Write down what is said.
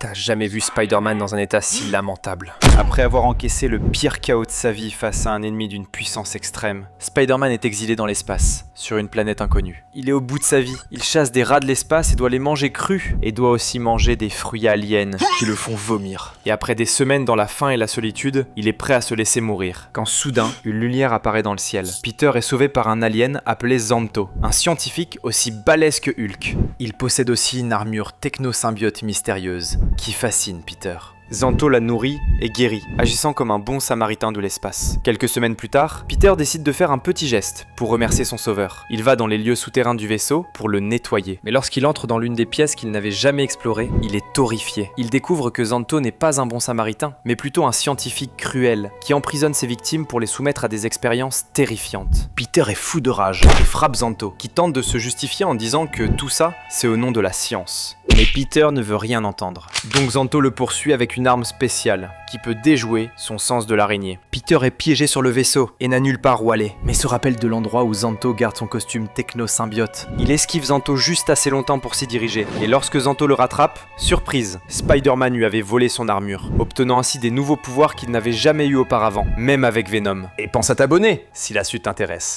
T'as jamais vu Spider-Man dans un état si lamentable. Après avoir encaissé le pire chaos de sa vie face à un ennemi d'une puissance extrême, Spider-Man est exilé dans l'espace, sur une planète inconnue. Il est au bout de sa vie, il chasse des rats de l'espace et doit les manger crus, et doit aussi manger des fruits aliens qui le font vomir. Et après des semaines dans la faim et la solitude, il est prêt à se laisser mourir, quand soudain, une lumière apparaît dans le ciel. Peter est sauvé par un alien appelé Zanto, un scientifique aussi balèze que Hulk. Il possède aussi une armure technosymbiote mystérieuse, qui fascine Peter. Zanto la nourrit et guérit, agissant comme un bon samaritain de l'espace. Quelques semaines plus tard, Peter décide de faire un petit geste pour remercier son sauveur. Il va dans les lieux souterrains du vaisseau pour le nettoyer. Mais lorsqu'il entre dans l'une des pièces qu'il n'avait jamais explorées, il est horrifié. Il découvre que Zanto n'est pas un bon samaritain, mais plutôt un scientifique cruel qui emprisonne ses victimes pour les soumettre à des expériences terrifiantes. Peter est fou de rage et frappe Zanto, qui tente de se justifier en disant que tout ça, c'est au nom de la science. Mais Peter ne veut rien entendre. Donc Zanto le poursuit avec une arme spéciale qui peut déjouer son sens de l'araignée. Peter est piégé sur le vaisseau et n'a nulle part où aller, mais se rappelle de l'endroit où Zanto garde son costume techno-symbiote. Il esquive Zanto juste assez longtemps pour s'y diriger, et lorsque Zanto le rattrape, surprise, Spider-Man lui avait volé son armure, obtenant ainsi des nouveaux pouvoirs qu'il n'avait jamais eu auparavant, même avec Venom. Et pense à t'abonner si la suite t'intéresse.